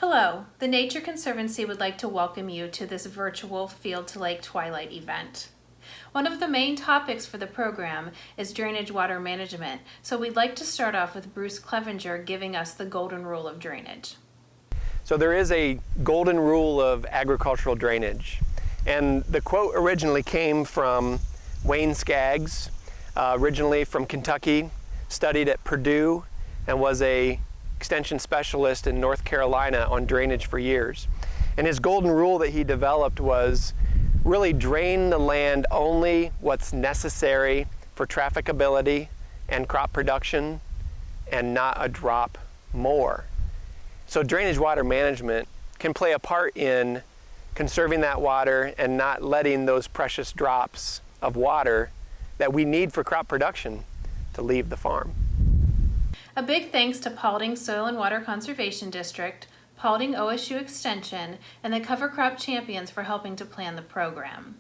Hello, the Nature Conservancy would like to welcome you to this virtual Field to Lake Twilight event. One of the main topics for the program is drainage water management, so we'd like to start off with Bruce Clevenger giving us the golden rule of drainage. So there is a golden rule of agricultural drainage, and the quote originally came from Wayne Skaggs, originally from Kentucky, studied at Purdue, and was a extension specialist in North Carolina on drainage for years. And his golden rule that he developed was really drain the land only what's necessary for trafficability and crop production, and not a drop more. So drainage water management can play a part in conserving that water and not letting those precious drops of water that we need for crop production to leave the farm. A big thanks to Paulding Soil and Water Conservation District, Paulding OSU Extension, and the Cover Crop Champions for helping to plan the program.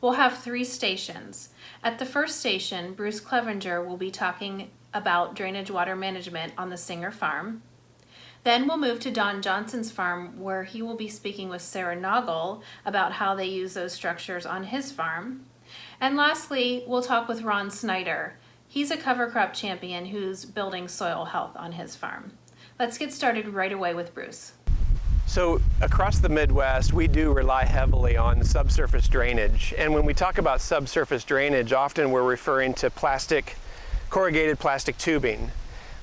We'll have 3 stations. At the first station, Bruce Clevenger will be talking about drainage water management on the Singer Farm. Then we'll move to Don Johnson's farm, where he will be speaking with Sarah Noggle about how they use those structures on his farm. And lastly, we'll talk with Ron Snyder. He's a cover crop champion who's building soil health on his farm. Let's get started right away with Bruce. So across the Midwest, we do rely heavily on subsurface drainage. And when we talk about subsurface drainage, often we're referring to corrugated plastic tubing.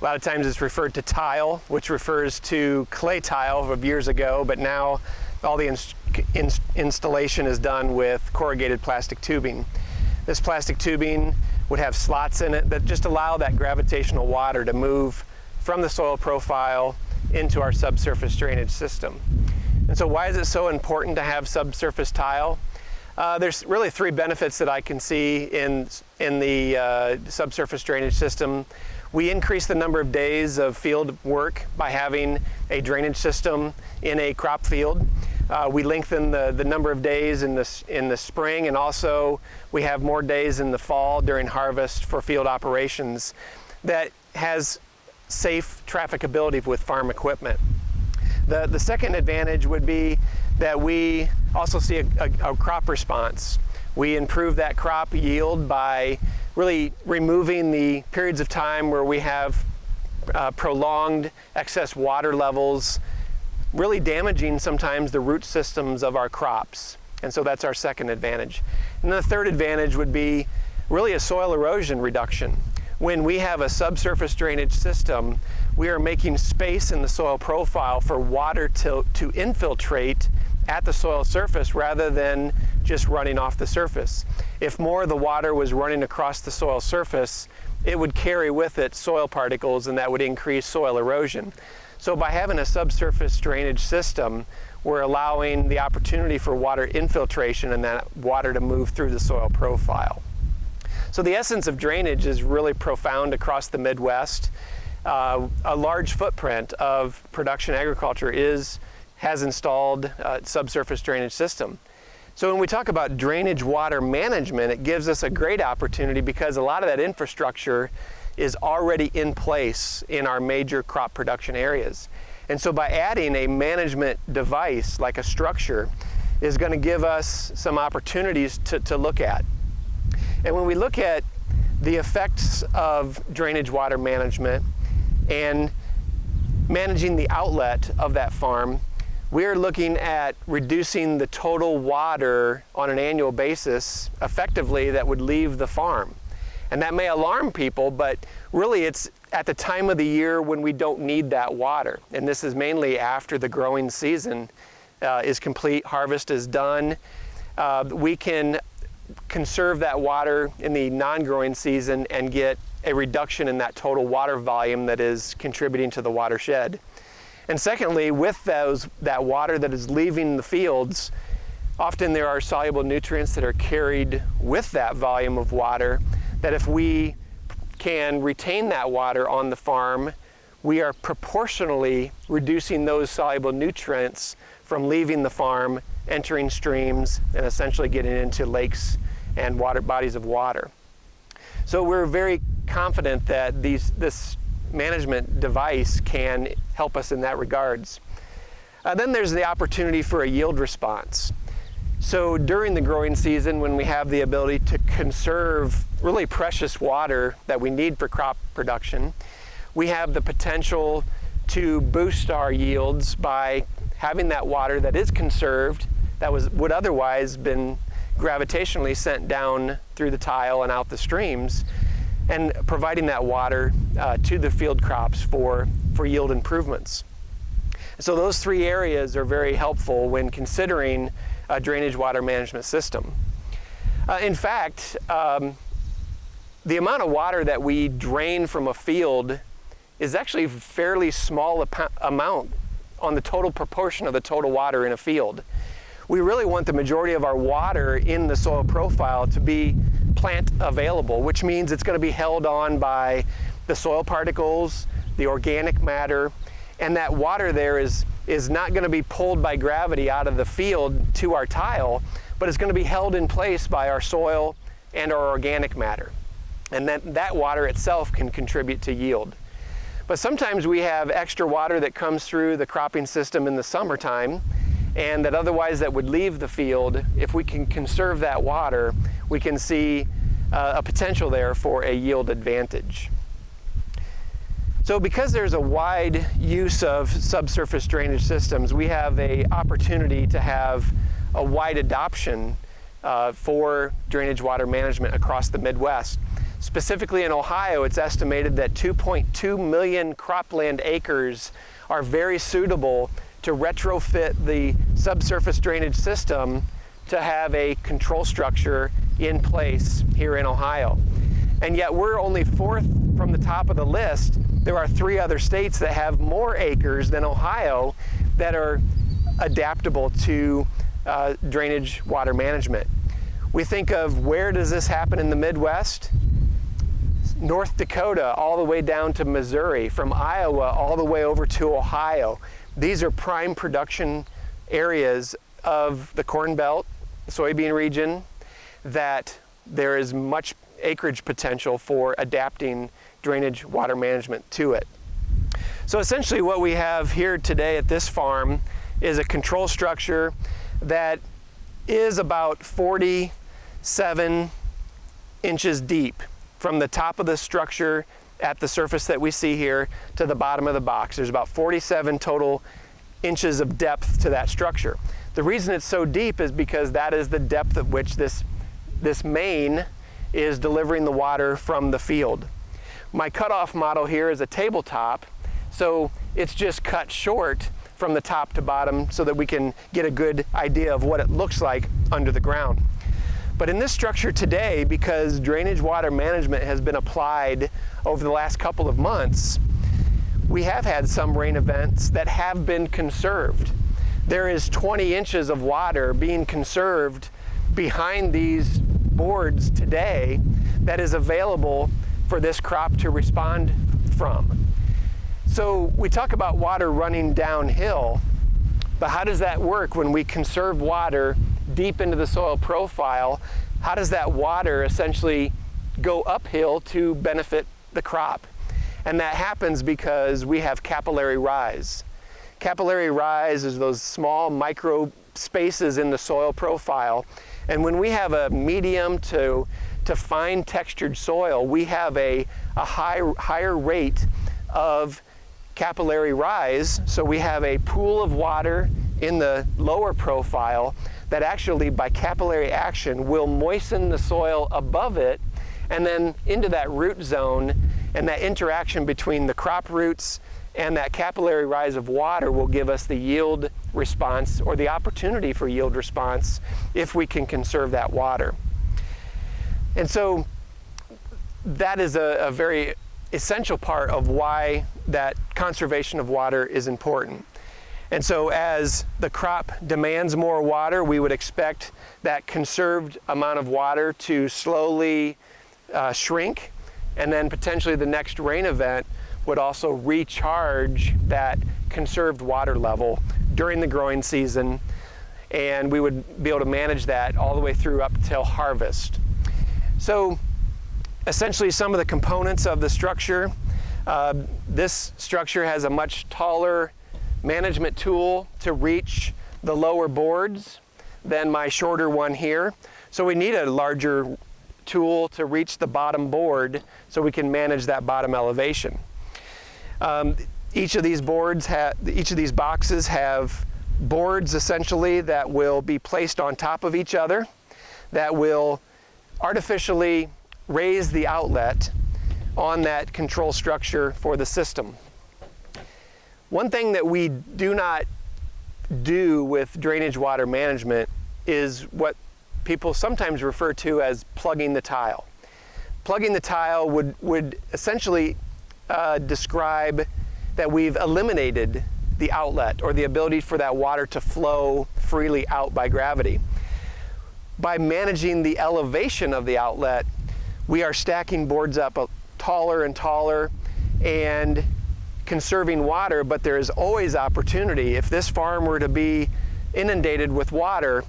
A lot of times it's referred to tile, which refers to clay tile of years ago, but now all the installation is done with corrugated plastic tubing. This plastic tubing would have slots in it that just allow that gravitational water to move from the soil profile into our subsurface drainage system. And so why is it so important to have subsurface tile? There's really 3 benefits that I can see in the subsurface drainage system. We increase the number of days of field work by having a drainage system in a crop field. We lengthen the number of days in the spring, and also we have more days in the fall during harvest for field operations that has safe trafficability with farm equipment. The second advantage would be that we also see a crop response. We improve that crop yield by really removing the periods of time where we have prolonged excess water levels, really damaging sometimes the root systems of our crops. And so that's our second advantage. And the third advantage would be really a soil erosion reduction. When we have a subsurface drainage system, we are making space in the soil profile for water to infiltrate at the soil surface rather than just running off the surface. If more of the water was running across the soil surface, it would carry with it soil particles, and that would increase soil erosion. So by having a subsurface drainage system, we're allowing the opportunity for water infiltration and that water to move through the soil profile. So the essence of drainage is really profound across the Midwest. A large footprint of production agriculture has installed a subsurface drainage system. So when we talk about drainage water management, it gives us a great opportunity because a lot of that infrastructure is already in place in our major crop production areas. And so by adding a management device like a structure is going to give us some opportunities to look at. And when we look at the effects of drainage water management and managing the outlet of that farm, we're looking at reducing the total water on an annual basis effectively that would leave the farm. And that may alarm people, but really it's at the time of the year when we don't need that water. And this is mainly after the growing season is complete, harvest is done. We can conserve that water in the non-growing season and get a reduction in that total water volume that is contributing to the watershed. And secondly, with that water that is leaving the fields, often there are soluble nutrients that are carried with that volume of water that if we can retain that water on the farm, we are proportionally reducing those soluble nutrients from leaving the farm, entering streams, and essentially getting into lakes and bodies of water. So we're very confident that this management device can help us in that regards. Then there's the opportunity for a yield response. So during the growing season, when we have the ability to conserve really precious water that we need for crop production, we have the potential to boost our yields by having that water that is conserved, that would otherwise been gravitationally sent down through the tile and out the streams, and providing that water to the field crops for yield improvements. So those three areas are very helpful when considering a drainage water management system. In fact, the amount of water that we drain from a field is actually a fairly small amount on the total proportion of the total water in a field. We really want the majority of our water in the soil profile to be plant available, which means it's going to be held on by the soil particles, the organic matter, and that water there is not going to be pulled by gravity out of the field to our tile, but it's going to be held in place by our soil and our organic matter. And that water itself can contribute to yield. But sometimes we have extra water that comes through the cropping system in the summertime, and that otherwise that would leave the field. If we can conserve that water, we can see a potential there for a yield advantage. So because there's a wide use of subsurface drainage systems, we have an opportunity to have a wide adoption for drainage water management across the Midwest. Specifically in Ohio, it's estimated that 2.2 million cropland acres are very suitable to retrofit the subsurface drainage system to have a control structure in place here in Ohio. And yet we're only fourth from the top of the list. There are 3 other states that have more acres than Ohio that are adaptable to drainage water management. We think of, where does this happen in the Midwest? North Dakota all the way down to Missouri, from Iowa all the way over to Ohio. These are prime production areas of the Corn Belt, soybean region, that there is much acreage potential for adapting drainage water management to it. So essentially what we have here today at this farm is a control structure that is about 47 inches deep from the top of the structure at the surface that we see here to the bottom of the box. There's about 47 total inches of depth to that structure. The reason it's so deep is because that is the depth at which this main is delivering the water from the field. My cutoff model here is a tabletop, so it's just cut short from the top to bottom so that we can get a good idea of what it looks like under the ground. But in this structure today, because drainage water management has been applied over the last couple of months, we have had some rain events that have been conserved. There is 20 inches of water being conserved behind these boards today that is available for this crop to respond from. So we talk about water running downhill, but how does that work when we conserve water deep into the soil profile? How does that water essentially go uphill to benefit the crop? And that happens because we have capillary rise. Capillary rise is those small micro spaces in the soil profile. And when we have a medium to fine textured soil, we have a higher rate of capillary rise. So we have a pool of water in the lower profile that actually, by capillary action, will moisten the soil above it and then into that root zone, and that interaction between the crop roots and that capillary rise of water will give us the yield response, or the opportunity for yield response, if we can conserve that water. And so that is a very essential part of why that conservation of water is important. And so as the crop demands more water, we would expect that conserved amount of water to slowly shrink, and then potentially the next rain event would also recharge that conserved water level during the growing season, and we would be able to manage that all the way through up till harvest. So essentially some of the components of the structure, this structure has a much taller management tool to reach the lower boards than my shorter one here. So we need a larger tool to reach the bottom board so we can manage that bottom elevation. Each of these boxes have boards essentially that will be placed on top of each other that will artificially raise the outlet on that control structure for the system. One thing that we do not do with drainage water management is what people sometimes refer to as plugging the tile. Plugging the tile would essentially describe that we've eliminated the outlet or the ability for that water to flow freely out by gravity. By managing the elevation of the outlet, we are stacking boards up taller and taller and conserving water, but there is always opportunity. If this farm were to be inundated with water,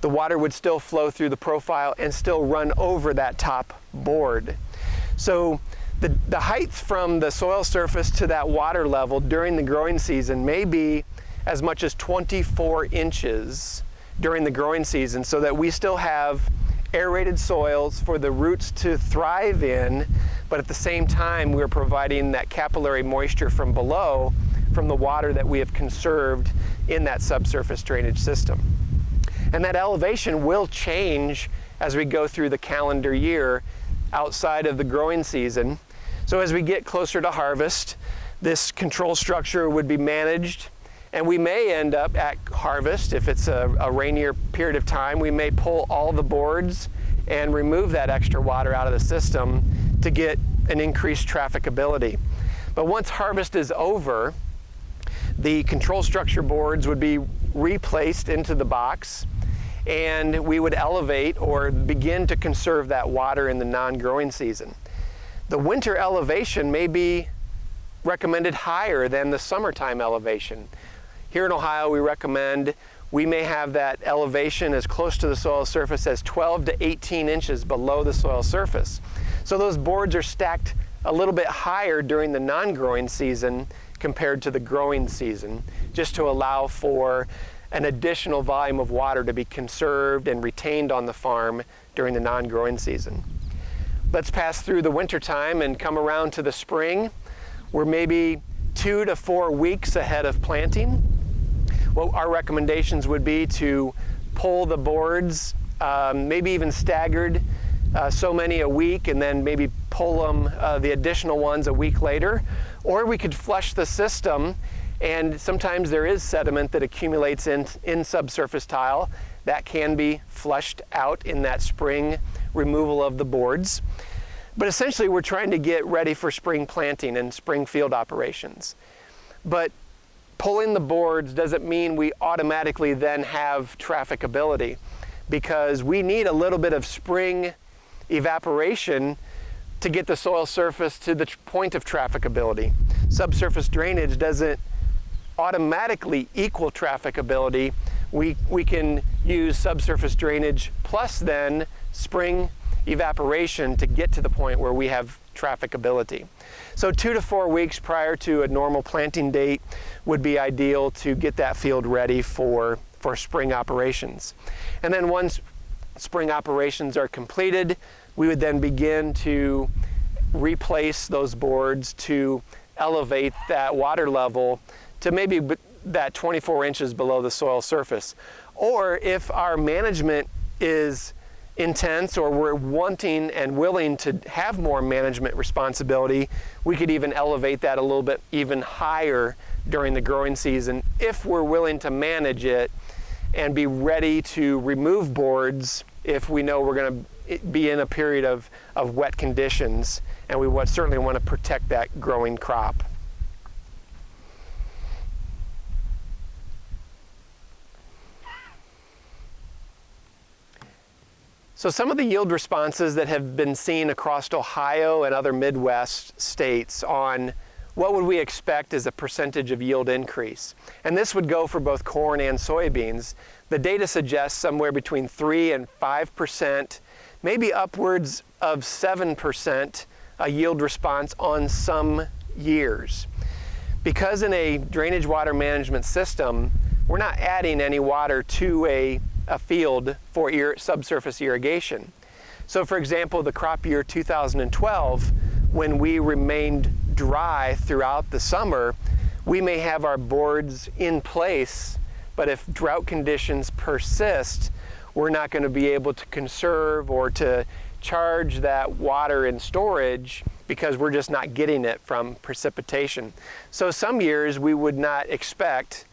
the water would still flow through the profile and still run over that top board. So the height from the soil surface to that water level during the growing season may be as much as 24 inches during the growing season, so that we still have aerated soils for the roots to thrive in, but at the same time we're providing that capillary moisture from below from the water that we have conserved in that subsurface drainage system. And that elevation will change as we go through the calendar year outside of the growing season. So as we get closer to harvest, this control structure would be managed, and we may end up at harvest, if it's a rainier period of time, we may pull all the boards and remove that extra water out of the system to get an increased trafficability. But once harvest is over, the control structure boards would be replaced into the box, and we would elevate or begin to conserve that water in the non-growing season. The winter elevation may be recommended higher than the summertime elevation. Here in Ohio, we may have that elevation as close to the soil surface as 12 to 18 inches below the soil surface. So those boards are stacked a little bit higher during the non-growing season compared to the growing season, just to allow for an additional volume of water to be conserved and retained on the farm during the non-growing season. Let's pass through the winter time and come around to the spring. We're maybe 2 to 4 weeks ahead of planting. Well, our recommendations would be to pull the boards, maybe even staggered, so many a week, and then maybe pull them, the additional ones, a week later. Or we could flush the system, and sometimes there is sediment that accumulates in subsurface tile. That can be flushed out in that spring removal of the boards. But essentially we're trying to get ready for spring planting and spring field operations. But pulling the boards doesn't mean we automatically then have trafficability, because we need a little bit of spring evaporation to get the soil surface to the point of trafficability. Subsurface drainage doesn't automatically equal trafficability. We can use subsurface drainage plus then spring evaporation to get to the point where we have trafficability. So 2 to 4 weeks prior to a normal planting date would be ideal to get that field ready for spring operations. And then once spring operations are completed, we would then begin to replace those boards to elevate that water level to maybe that 24 inches below the soil surface. Or if our management is intense, or we're wanting and willing to have more management responsibility, we could even elevate that a little bit even higher during the growing season if we're willing to manage it and be ready to remove boards if we know we're going to be in a period of wet conditions, and we certainly want to protect that growing crop. So some of the yield responses that have been seen across Ohio and other Midwest states on what would we expect as a percentage of yield increase. And this would go for both corn and soybeans. The data suggests somewhere between 3 and 5%, maybe upwards of 7% a yield response on some years. Because in a drainage water management system, we're not adding any water to a field for subsurface irrigation. So for example, the crop year 2012, when we remained dry throughout the summer, we may have our boards in place, but if drought conditions persist, we're not going to be able to conserve or to charge that water in storage because we're just not getting it from precipitation. So some years we would not expect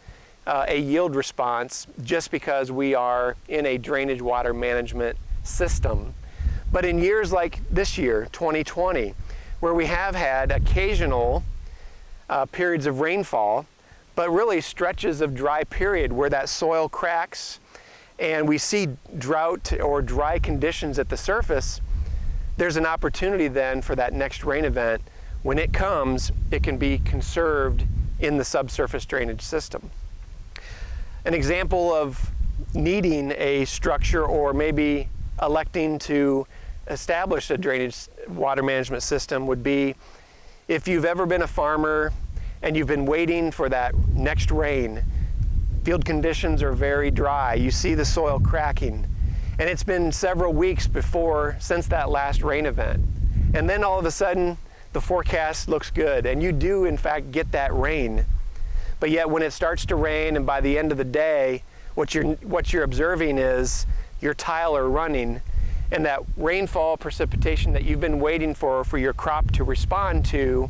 a yield response just because we are in a drainage water management system. But in years like this year, 2020, where we have had occasional periods of rainfall, but really stretches of dry period where that soil cracks and we see drought or dry conditions at the surface, there's an opportunity then for that next rain event. When it comes, it can be conserved in the subsurface drainage system. An example of needing a structure or maybe electing to establish a drainage water management system would be if you've ever been a farmer and you've been waiting for that next rain. Field conditions are very dry. You see the soil cracking. And it's been several weeks since that last rain event. And then all of a sudden, the forecast looks good, and you do in fact get that rain. But yet when it starts to rain, and by the end of the day, what you're observing is your tile are running, and that rainfall precipitation that you've been waiting for your crop to respond to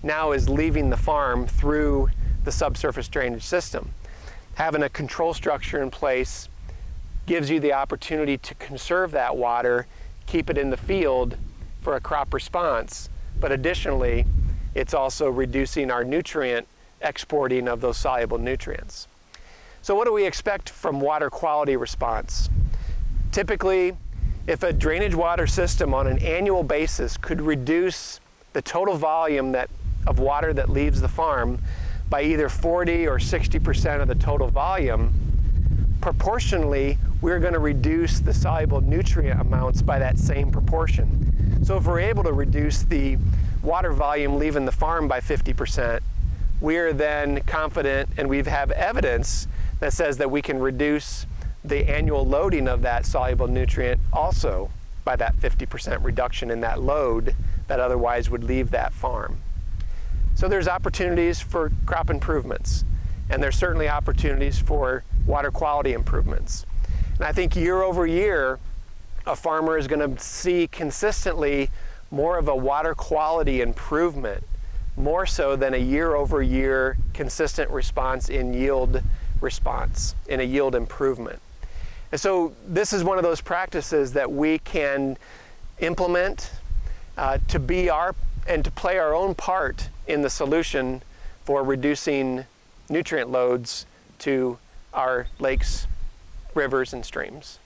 now is leaving the farm through the subsurface drainage system. Having a control structure in place gives you the opportunity to conserve that water, keep it in the field for a crop response, but additionally, it's also reducing our nutrient exporting of those soluble nutrients. So what do we expect from water quality response? Typically, if a drainage water system on an annual basis could reduce the total volume of water that leaves the farm by either 40 or 60% of the total volume, proportionally, we're going to reduce the soluble nutrient amounts by that same proportion. So if we're able to reduce the water volume leaving the farm by 50%, we are then confident, and we have evidence that says that we can reduce the annual loading of that soluble nutrient also by that 50% reduction in that load that otherwise would leave that farm. So there's opportunities for crop improvements, and there's certainly opportunities for water quality improvements. And I think year over year, a farmer is going to see consistently more of a water quality improvement, more so than a year over year consistent response in yield response, in a yield improvement. And so this is one of those practices that we can implement to play our own part in the solution for reducing nutrient loads to our lakes, rivers, and streams.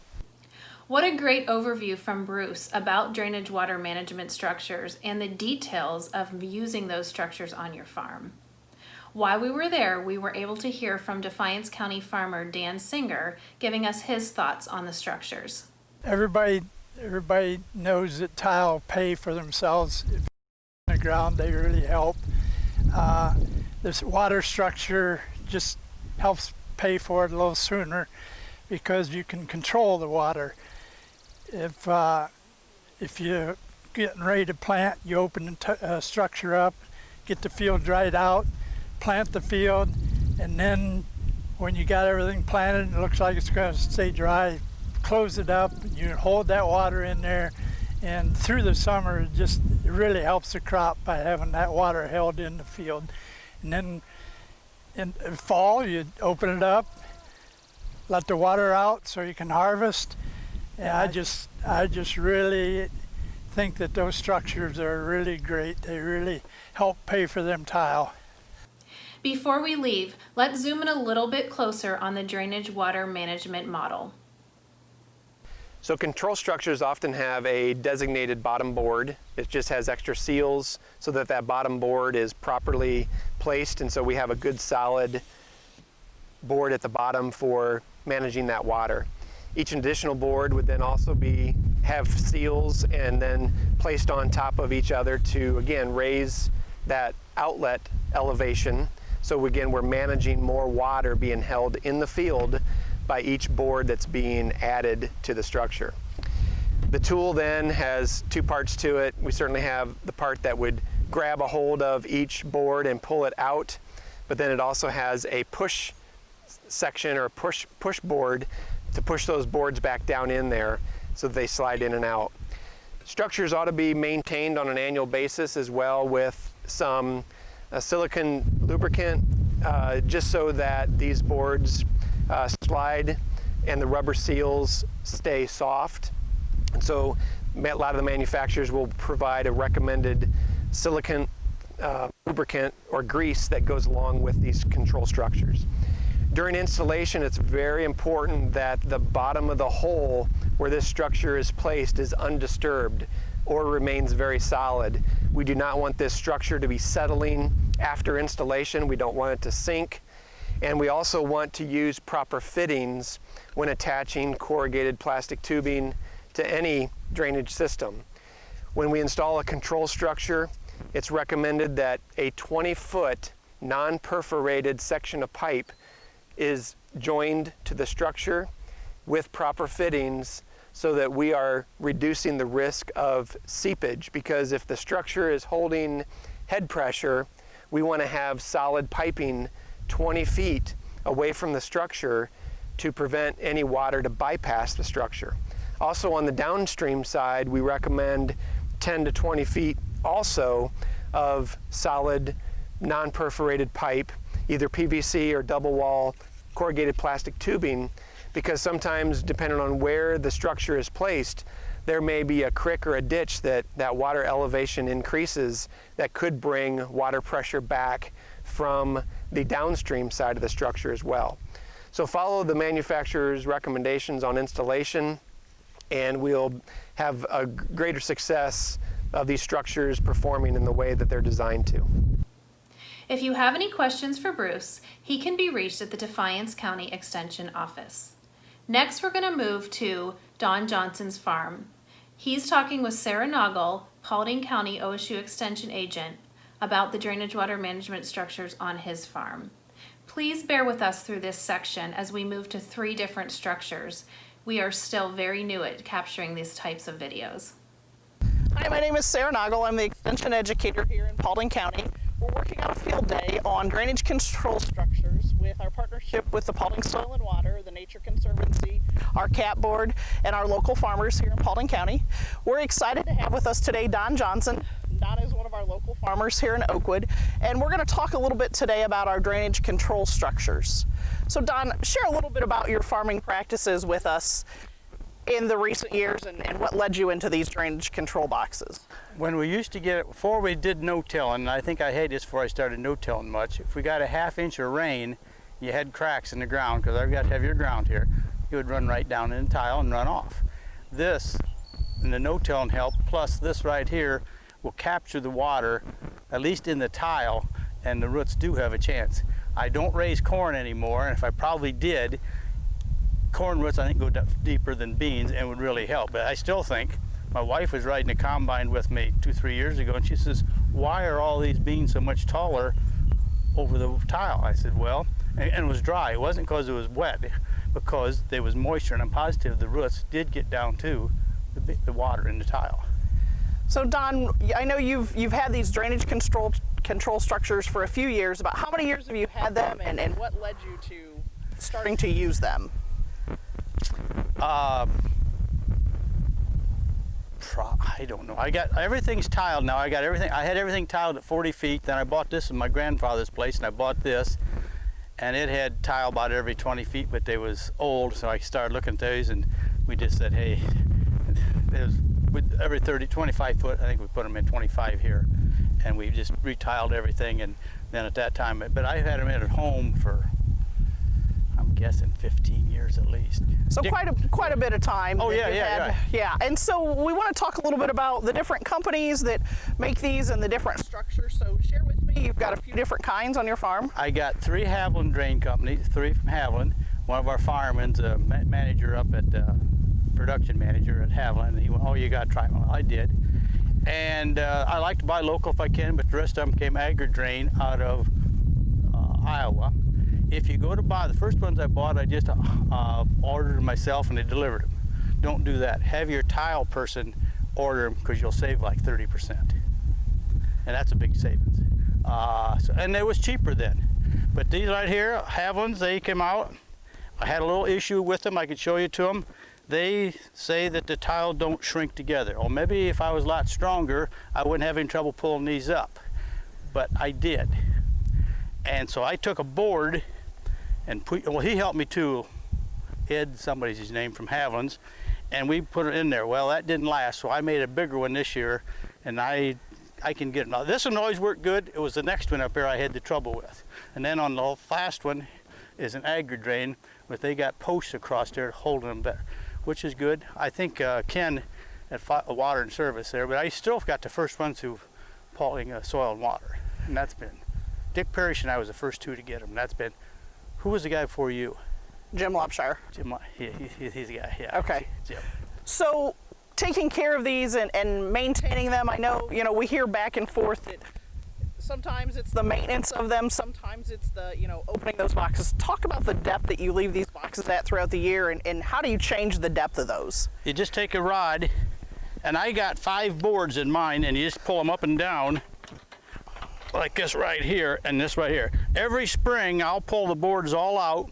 What a great overview from Bruce about drainage water management structures and the details of using those structures on your farm. While we were there, we were able to hear from Defiance County farmer Dan Singer giving us his thoughts on the structures. Everybody knows that tile pay for themselves. If on the ground, they really help. This water structure just helps pay for it a little sooner because you can control the water. If you're getting ready to plant, you open the structure up, get the field dried out, plant the field, and then when you got everything planted and it looks like it's going to stay dry, close it up, you hold that water in there, and through the summer it really helps the crop by having that water held in the field. And then in the fall you open it up, let the water out so you can harvest. And I just really think that those structures are really great. They really help pay for them tile. Before we leave, let's zoom in a little bit closer on the drainage water management model. So control structures often have a designated bottom board. It just has extra seals so that that bottom board is properly placed, and so we have a good solid board at the bottom for managing that water. Each additional board would then also have seals and then placed on top of each other to again raise that outlet elevation. So again, we're managing more water being held in the field by each board that's being added to the structure. The tool then has two parts to it. We certainly have the part that would grab a hold of each board and pull it out, but then it also has a push section or a push board to push those boards back down in there so that they slide in and out. Structures ought to be maintained on an annual basis as well with some silicone lubricant, just so that these boards slide and the rubber seals stay soft. And so a lot of the manufacturers will provide a recommended silicone lubricant or grease that goes along with these control structures. During installation, it's very important that the bottom of the hole where this structure is placed is undisturbed or remains very solid. We do not want this structure to be settling after installation. We don't want it to sink. And we also want to use proper fittings when attaching corrugated plastic tubing to any drainage system. When we install a control structure, it's recommended that a 20-foot non-perforated section of pipe is joined to the structure with proper fittings so that we are reducing the risk of seepage, because if the structure is holding head pressure, we want to have solid piping 20 feet away from the structure to prevent any water to bypass the structure. Also on the downstream side, we recommend 10 to 20 feet also of solid non-perforated pipe, either PVC or double wall corrugated plastic tubing, because sometimes depending on where the structure is placed, there may be a creek or a ditch that water elevation increases that could bring water pressure back from the downstream side of the structure as well. So follow the manufacturer's recommendations on installation, and we'll have a greater success of these structures performing in the way that they're designed to. If you have any questions for Bruce, he can be reached at the Defiance County Extension office. Next, we're going to move to Don Johnson's farm. He's talking with Sarah Noggle, Paulding County OSU Extension agent, about the drainage water management structures on his farm. Please bear with us through this section as we move to 3 different structures. We are still very new at capturing these types of videos. Hi, my name is Sarah Noggle. I'm the Extension educator here in Paulding County. We're working on a field day on drainage control structures with our partnership with the Paulding Soil and Water, the Nature Conservancy, our CAT board, and our local farmers here in Paulding County. We're excited to have with us today Don Johnson. Don is one of our local farmers here in Oakwood, and we're going to talk a little bit today about our drainage control structures. So Don, share a little bit about your farming practices with us in the recent years and what led you into these drainage control boxes. When we used to get it, before we did no-tilling, and I think I had this before I started no-tilling much, if we got a ½ inch of rain, you had cracks in the ground, because I've got heavier ground here, it would run right down in the tile and run off. This, and the no-tilling help, plus this right here, will capture the water, at least in the tile, and the roots do have a chance. I don't raise corn anymore, and if I probably did, corn roots I think go deeper than beans and would really help. But I still think, my wife was riding a combine with me 2-3 years ago, and she says, why are all these beans so much taller over the tile? I said, well, and it was dry. It wasn't because it was wet, because there was moisture, and I'm positive the roots did get down to the water in the tile. So Don, I know you've had these drainage control structures for a few years. About how many years have you had them, and what led you to starting to use them? I don't know. I got everything's tiled now. I got everything. I had everything tiled at 40 feet. Then I bought this in my grandfather's place, and I bought this, and it had tile about every 20 feet, but they was old, so I started looking at those, and we just said, hey, with every 25 foot, I think we put them in 25 here, and we just retiled everything. And then at that time, but I had them in at home for, I'm guessing 15 years at least. So quite a bit of time. Oh yeah. And so we want to talk a little bit about the different companies that make these and the different structures. So share with me, you've got a few different kinds on your farm. I got 3 Haviland drain companies, 3 from Haviland. One of our firemen's a manager up at production manager at Haviland, and he went, oh, you got to try them. Well, I did. And I like to buy local if I can, but the rest of them came Aggro Drain out of Iowa. If you go to buy, the first ones I bought, I just ordered them myself and they delivered them. Don't do that. Have your tile person order them because you'll save like 30%. And that's a big savings. And it was cheaper then. But these right here, Havilands, they came out. I had a little issue with them. I could show you to them. They say that the tile don't shrink together. Or maybe if I was a lot stronger, I wouldn't have any trouble pulling these up. But I did. And so I took a board and well, he helped me too. Ed, somebody's his name, from Havilands. And we put it in there. Well, that didn't last, so I made a bigger one this year, and I can get it. Now, this one always worked good. It was the next one up there I had the trouble with. And then on the last one is an Aggro Drain, but they got posts across there holding them better, which is good. I think Ken at Water and Service there, but I still got the first one to Paulding Soil and Water, and that's been Dick Parrish and I was the first two to get them. That's been, who was the guy before you? Jim Lobshire. Jim, he's the guy, yeah. Okay. Jim. So taking care of these and maintaining them, I know, we hear back and forth that sometimes it's the maintenance of them, sometimes it's the, opening those boxes. Talk about the depth that you leave these boxes at throughout the year, and how do you change the depth of those? You just take a rod, and I got 5 boards in mine, and you just pull them up and down like this right here and this right here. Every spring I'll pull the boards all out,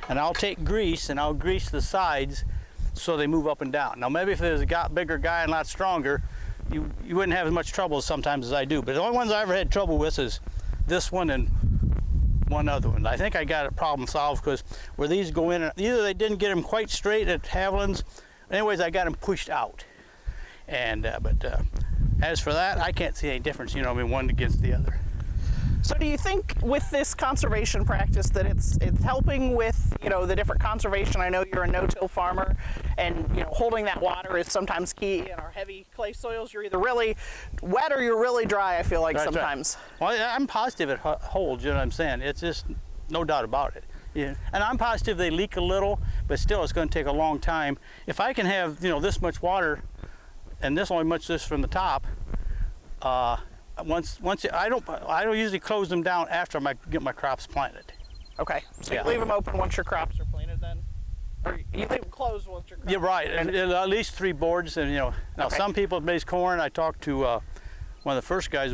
and I'll take grease and I'll grease the sides so they move up and down. Now maybe if there's a bigger guy and a lot stronger, you wouldn't have as much trouble sometimes as I do. But the only ones I ever had trouble with is this one and one other one. I think I got a problem solved because where these go in, either they didn't get them quite straight at Havilands. Anyways, I got them pushed out. And as for that, I can't see any difference, one against the other. So do you think with this conservation practice that it's helping with, the different conservation? I know you're a no-till farmer, and, holding that water is sometimes key in our heavy clay soils. You're either really wet or you're really dry, I feel like Right, sometimes. Right. Well, I'm positive it holds, you know what I'm saying? It's just no doubt about it. Yeah. And I'm positive they leak a little, but still it's going to take a long time. If I can have, this much water and this only much this from the top, once I don't usually close them down after I get my crops planted. Okay, so Yeah. you leave them open once your crops are planted then? Or you leave them closed once your crops You're right, are planted? at least 3 boards, and now Okay. some people base corn. I talked to one of the first guys,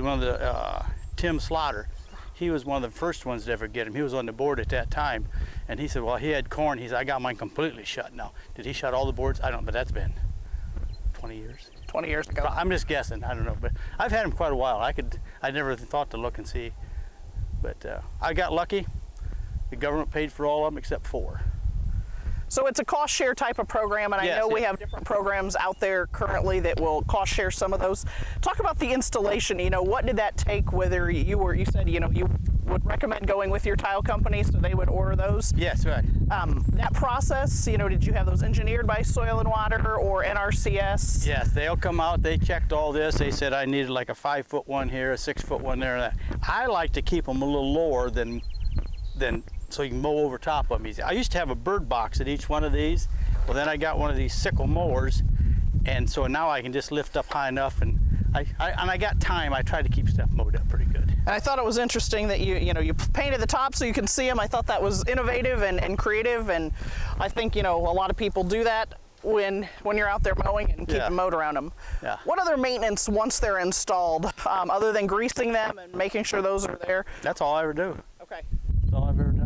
Tim Slaughter. He was one of the first ones to ever get him. He was on the board at that time, and he said, well, he had corn. He said, I got mine completely shut now. Did he shut all the boards? I don't know, but that's been 20 years. 20 years ago. I'm just guessing. I don't know, but I've had them quite a while. I never thought to look and see, but I got lucky. The government paid for all of them except 4. So it's a cost share type of program, and I Yes, know we yeah. have different programs out there currently that will cost share some of those. Talk about the installation. What did that take? Whether you said you would recommend going with your tile company, so they would order those. Yes, right. That process, did you have those engineered by Soil and Water or NRCS? Yes, they'll come out. They checked all this. They said I needed like a 5-foot one here, a 6-foot one there, and that. I like to keep them a little lower than so you can mow over top of them easy. I used to have a bird box at each one of these. Well, then I got one of these sickle mowers, and so now I can just lift up high enough, and I got time. I tried to keep stuff mowed up pretty good. And I thought it was interesting that you painted the top so you can see them. I thought that was innovative and creative, and I think a lot of people do that when you're out there mowing and keep them mowed around them. Yeah. What other maintenance once they're installed, other than greasing them and making sure those are there? That's all I ever do. Okay. That's all I've ever done.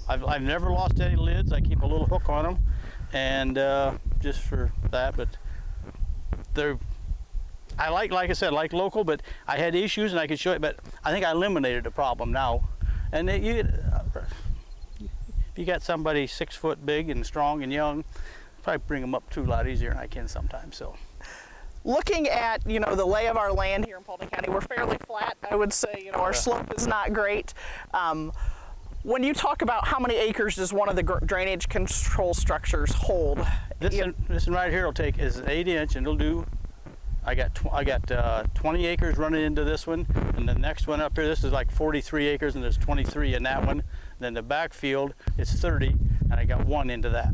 I've never lost any lids. I keep a little hook on them, and just for that. But like I said, like local. But I had issues, and I could show it. But I think I eliminated the problem now. And if you got somebody 6 foot big and strong and young, probably bring them up too a lot easier than I can sometimes. So. Looking at the lay of our land here in Paulding County, we're fairly flat. I would say our slope is not great. When you talk about how many acres does one of the drainage control structures hold? This one right here is 8 inch, and it'll do. I got 20 acres running into this one, and the next one up here, this is like 43 acres, and there's 23 in that one. Then the backfield is 30, and I got 1 into that.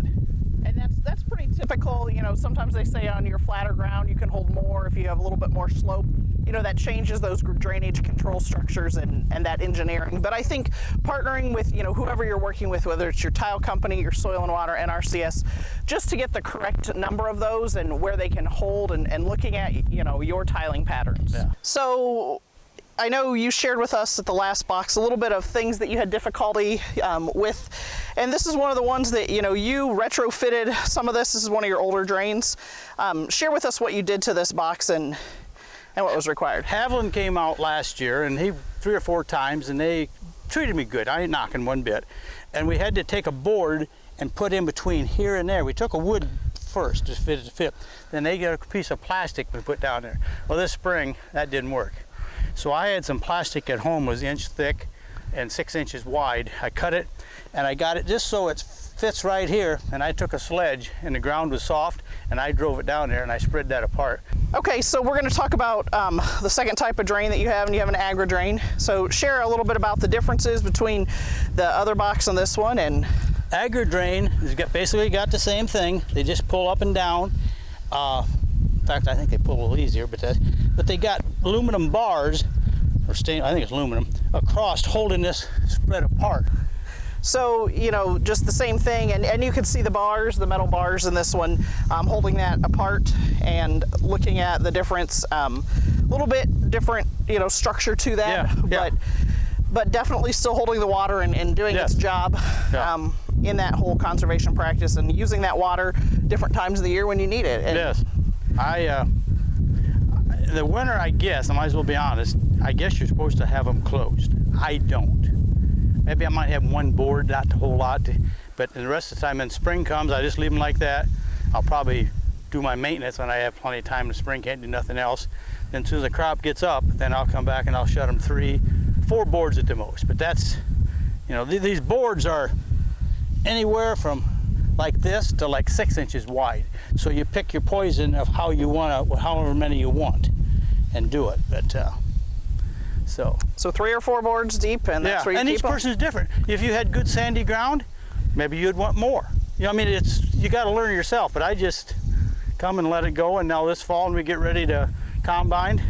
And that's pretty typical. You know, sometimes they say on your flatter ground you can hold more if you have a little bit more slope. You know, that changes those drainage control structures and that engineering. But I think partnering with, you know, whoever you're working with, whether it's your tile company, your soil and water, NRCS, just to get the correct number of those and where they can hold, and looking at, you know, your tiling patterns. Yeah. So I know you shared with us at the last box a little bit of things that you had difficulty with, and this is one of the ones that, you know, you retrofitted some of this. This is one of your older drains. Share with us what you did to this box and what was required. Haviland came out last year, and he 3 or 4 times, and they treated me good. I ain't knocking one bit. And we had to take a board and put in between here and there. We took a wood first to fit. Then they got a piece of plastic we put down there. Well, this spring that didn't work. So I had some plastic at home, was 1 inch thick and 6 inches wide. I cut it and I got it just so it fits right here, and I took a sledge, and the ground was soft, and I drove it down there and I spread that apart. Okay, so we're going to talk about the second type of drain that you have, and you have an Aggro Drain. So share a little bit about the differences between the other box and this one. And Aggro Drain has basically got the same thing. They just pull up and down. In fact, I think they pull a little easier, but they got aluminum bars, or I think it's aluminum, across holding this spread apart. So, you know, just the same thing, and you can see the bars, the metal bars in this one, holding that apart and looking at the difference. A little bit different, you know, structure to that, yeah. But definitely still holding the water and doing its job in that whole conservation practice, and using that water different times of the year when you need it. And yes. The winter, I guess, I might as well be honest, I guess you're supposed to have them closed. I don't. Maybe I might have one board, not a whole lot, but the rest of the time, when spring comes, I just leave them like that. I'll probably do my maintenance when I have plenty of time in the spring, can't do nothing else. Then as soon as the crop gets up, then I'll come back and I'll shut them 3, 4 boards at the most. But that's, you know, these boards are anywhere from like this to like 6 inches wide. So you pick your poison of how you want to, however many you want, and do it. But so 3 or 4 boards deep, and that's where you and keep each them? person's different. If you had good sandy ground, maybe you'd want more. You know, I mean, you got to learn yourself. But I just come and let it go. And now this fall, when we get ready to combine,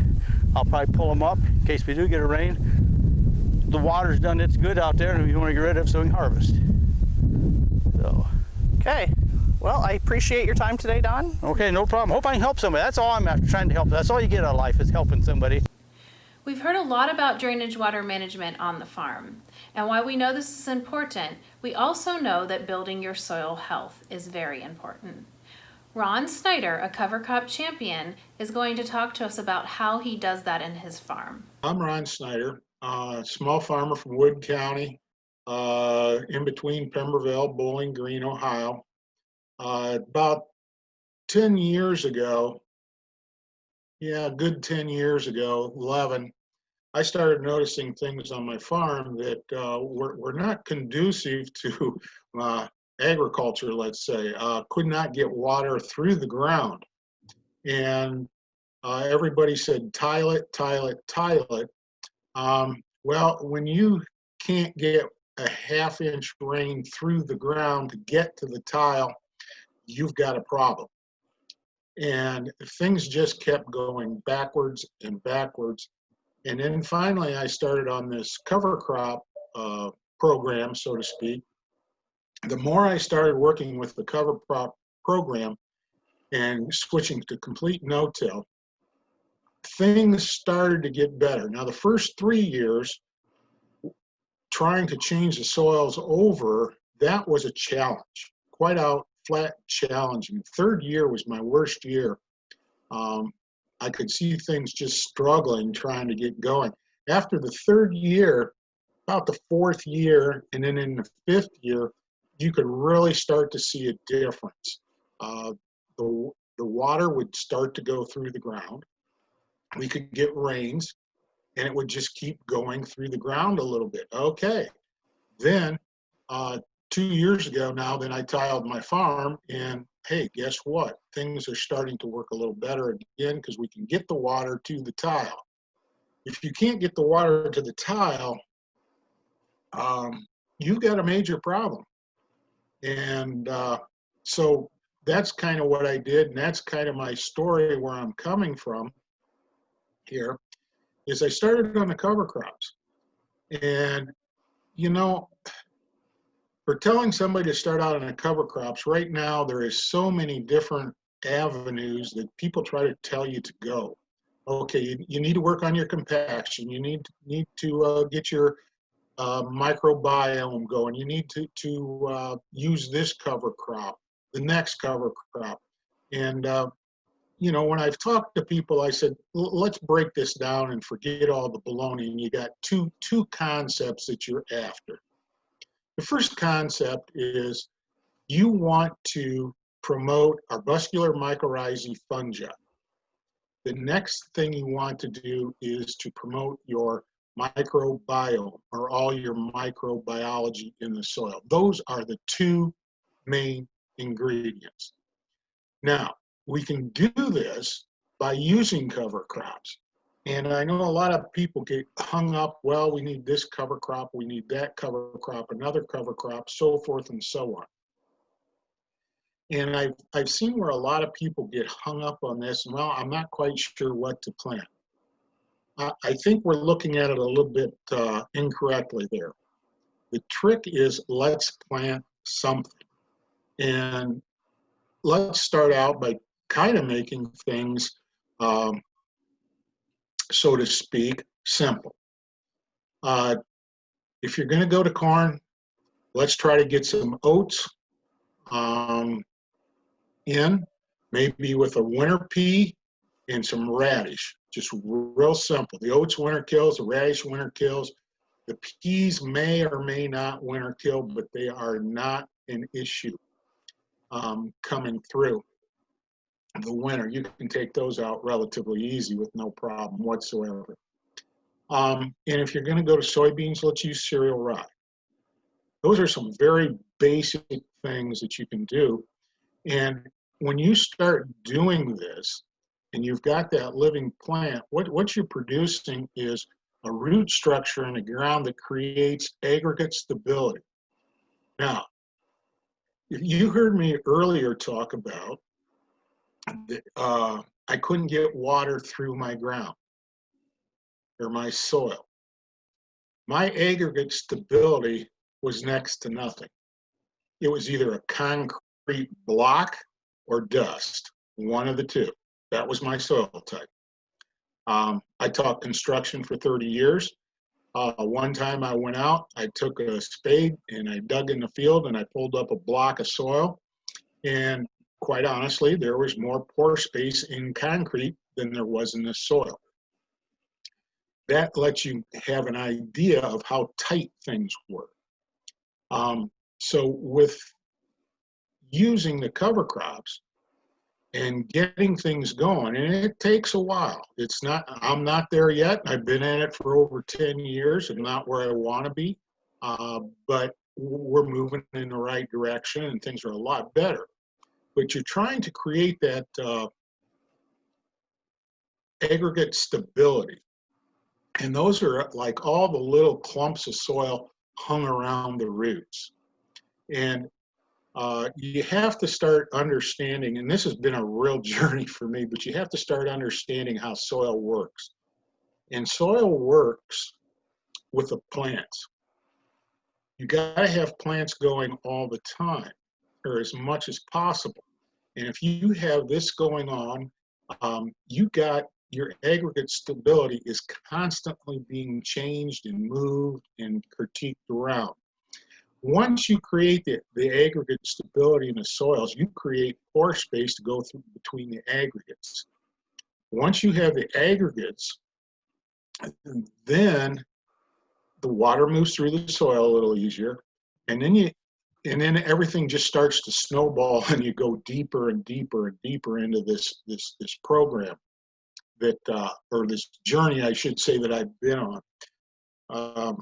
I'll probably pull them up in case we do get a rain. The water's done its good out there, and we want to get rid of it so we can harvest. So. Okay. Well, I appreciate your time today, Don. Okay, no problem. Hope I can help somebody. That's all I'm after, trying to help. That's all you get out of life, is helping somebody. We've heard a lot about drainage water management on the farm. And while we know this is important, we also know that building your soil health is very important. Ron Snyder, a cover crop champion, is going to talk to us about how he does that in his farm. I'm Ron Snyder, small farmer from Wood County, in between Pemberville, Bowling Green, Ohio. About 10 years ago, good 10 years ago, 11, I started noticing things on my farm that were not conducive to agriculture, let's say. Could not get water through the ground. And everybody said, tile it, tile it, tile it. Well, when you can't get a half-inch rain through the ground to get to the tile, you've got a problem. And things just kept going backwards and backwards. And then finally I started on this cover crop program, so to speak. The more I started working with the cover crop program and switching to complete no-till, things started to get better. Now the first 3 years, trying to change the soils over, that was a challenge, quite out flat challenging. Third year was my worst year. I could see things just struggling, trying to get going. After the third year, about the fourth year, and then in the fifth year, you could really start to see a difference. The water would start to go through the ground. We could get rains, and it would just keep going through the ground a little bit. Okay, then 2 years ago now, then I tiled my farm, and hey, guess what? Things are starting to work a little better again because we can get the water to the tile. If you can't get the water to the tile, you've got a major problem. And So that's kind of what I did, and that's kind of my story where I'm coming from here, is I started on the cover crops. And, you know, for telling somebody to start out on the cover crops, right now there is so many different avenues that people try to tell you to go. Okay, you need to work on your compaction. You need to get your microbiome going. You need to use this cover crop, the next cover crop. And, you know, when I've talked to people, I said, let's break this down and forget all the baloney. And you got two concepts that you're after. The first concept is you want to promote arbuscular mycorrhizae fungi. The next thing you want to do is to promote your microbiome, or all your microbiology in the soil. Those are the two main ingredients. Now, we can do this by using cover crops. And I know a lot of people get hung up, well, we need this cover crop, we need that cover crop, another cover crop, so forth and so on. And I've seen where a lot of people get hung up on this, and well, I'm not quite sure what to plant. I think we're looking at it a little bit incorrectly there. The trick is, let's plant something. And let's start out by kind of making things, so to speak, simple. If you're going to go to corn, let's try to get some oats in, maybe with a winter pea and some radish. Just real simple. The oats winter kills, the radish winter kills. The peas may or may not winter kill, but they are not an issue coming through the winter. You can take those out relatively easy with no problem whatsoever. And if you're going to go to soybeans, let's use cereal rye. Those are some very basic things that you can do. And when you start doing this, and you've got that living plant, what you're producing is a root structure in the ground that creates aggregate stability. Now, you heard me earlier talk about that I couldn't get water through my ground or my soil. My aggregate stability was next to nothing. It was either a concrete block or dust, one of the two. That was my soil type. I taught construction for 30 years. One time I went out, I took a spade and I dug in the field and I pulled up a block of soil. And quite honestly, there was more pore space in concrete than there was in the soil. That lets you have an idea of how tight things were. So with using the cover crops and getting things going, and it takes a while. It's not, I'm not there yet. I've been at it for over 10 years. I'm not where I want to be, but we're moving in the right direction and things are a lot better. But you're trying to create that aggregate stability. And those are like all the little clumps of soil hung around the roots. And you have to start understanding, and this has been a real journey for me, but you have to start understanding how soil works. And soil works with the plants. You got to have plants going all the time, or as much as possible. And if you have this going on, you got your aggregate stability is constantly being changed and moved and critiqued around. Once you create the aggregate stability in the soils, you create pore space to go through between the aggregates. Once you have the aggregates, then the water moves through the soil a little easier, and then everything just starts to snowball, and you go deeper and deeper and deeper into this program that or this journey, I should say, that I've been on.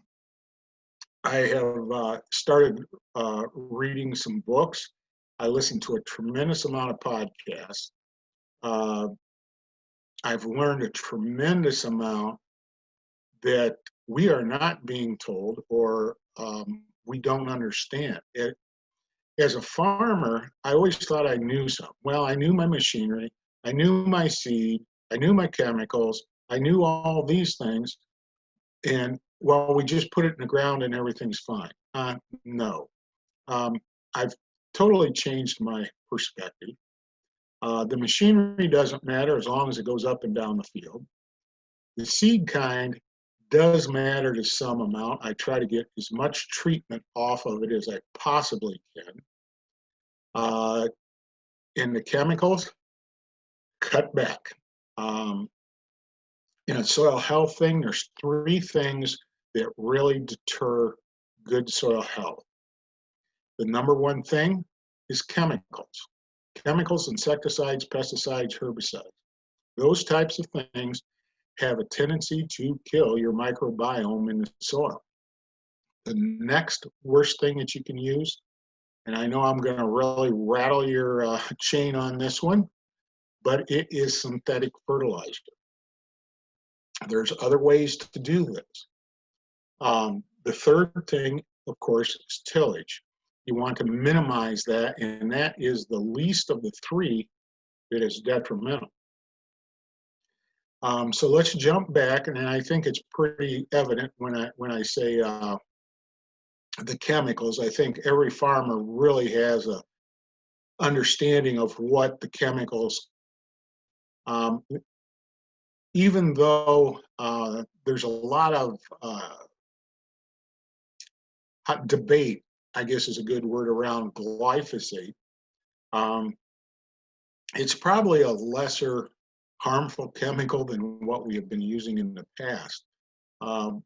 I have started reading some books. I listen to a tremendous amount of podcasts. I've learned a tremendous amount that we are not being told, or we don't understand. as a farmer, I always thought I knew something. Well, I knew my machinery, I knew my seed, I knew my chemicals, I knew all these things, and well, we just put it in the ground and everything's fine. No. I've totally changed my perspective. The machinery doesn't matter as long as it goes up and down the field. The seed kind does matter to some amount. I try to get as much treatment off of it as I possibly can. In the chemicals, cut back. In a soil health thing, there's 3 things that really deter good soil health. The number 1 thing is chemicals. Chemicals, insecticides, pesticides, herbicides. Those types of things have a tendency to kill your microbiome in the soil. The next worst thing that you can use, and I know I'm going to really rattle your chain on this one, but it is synthetic fertilizer. There's other ways to do this. The third thing, of course, is tillage. You want to minimize that, and that is the least of the 3 that is detrimental. So let's jump back, and I think it's pretty evident when I say the chemicals. I think every farmer really has a understanding of what the chemicals, even though there's a lot of debate, I guess is a good word, around glyphosate. It's probably a lesser harmful chemical than what we have been using in the past. And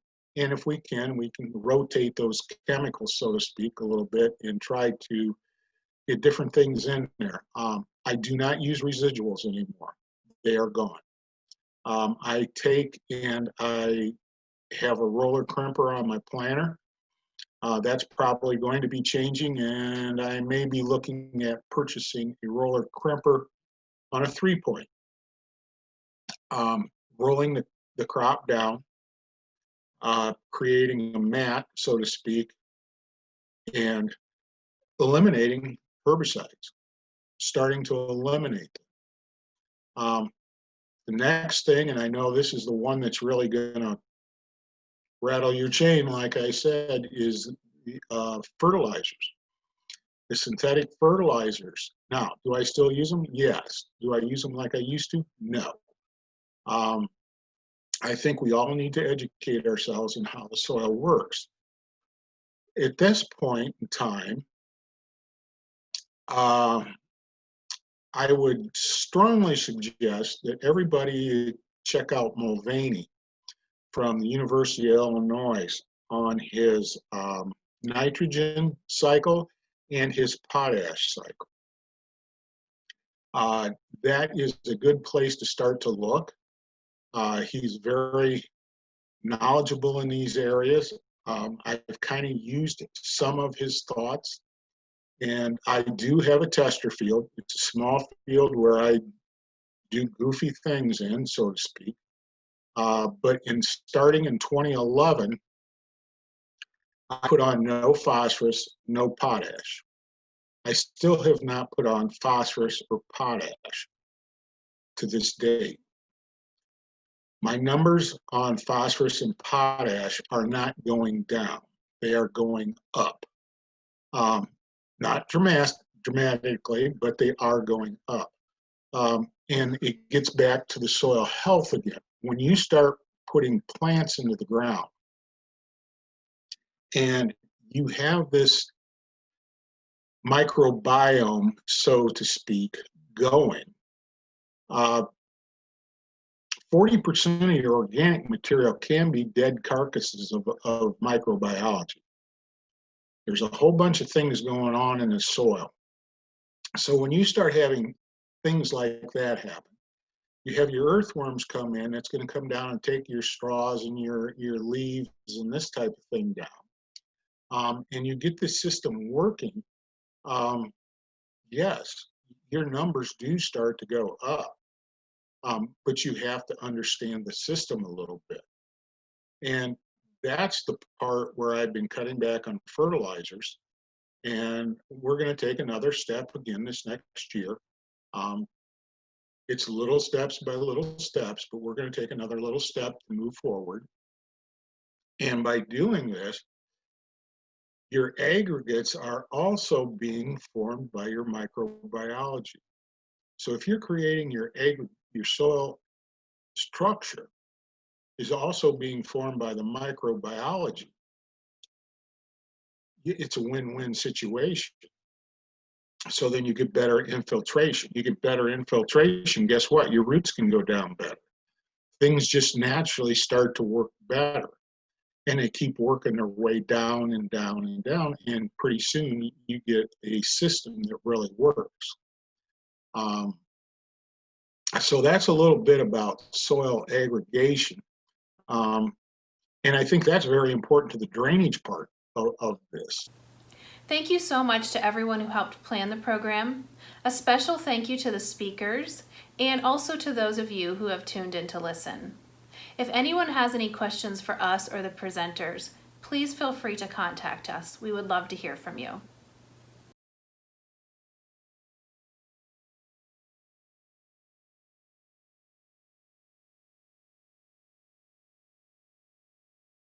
if we can rotate those chemicals, so to speak, a little bit and try to get different things in there. I do not use residuals anymore. They are gone. I take and I have a roller crimper on my planter. That's probably going to be changing, and I may be looking at purchasing a roller crimper on a 3-point. Rolling the crop down, creating a mat, so to speak, and eliminating herbicides, starting to eliminate them. The next thing, and I know this is the one that's really going to rattle your chain, like I said, is fertilizers. The synthetic fertilizers. Now, do I still use them? Yes. Do I use them like I used to? No. I think we all need to educate ourselves in how the soil works. At this point in time, I would strongly suggest that everybody check out Mulvaney from the University of Illinois on his nitrogen cycle and his potash cycle. That is a good place to start to look. He's very knowledgeable in these areas. I've kind of used some of his thoughts, and I do have a tester field. It's a small field where I do goofy things in, so to speak. But starting in 2011, I put on no phosphorus, no potash. I still have not put on phosphorus or potash to this date. My numbers on phosphorus and potash are not going down. They are going up. Not dramatically, but they are going up. And it gets back to the soil health again. When you start putting plants into the ground and you have this microbiome, so to speak, going, 40% of your organic material can be dead carcasses of microbiology. There's a whole bunch of things going on in the soil. So when you start having things like that happen, you have your earthworms come in, that's going to come down and take your straws and your leaves and this type of thing down. And you get this system working, yes, your numbers do start to go up. But you have to understand the system a little bit. And that's the part where I've been cutting back on fertilizers And we're going to take another step again this next year. It's little steps by little steps, but we're going to take another little step to move forward. And by doing this, your aggregates are also being formed by your microbiology. So if you're creating your soil structure is also being formed by the microbiology, it's a win-win situation. So then you get better infiltration. You get better infiltration, guess what? Your roots can go down better. Things just naturally start to work better. And they keep working their way down and down and down. And pretty soon you get a system that really works. So that's a little bit about soil aggregation. And I think that's very important to the drainage part of this. Thank you so much to everyone who helped plan the program. A special thank you to the speakers and also to those of you who have tuned in to listen. If anyone has any questions for us or the presenters, please feel free to contact us. We would love to hear from you.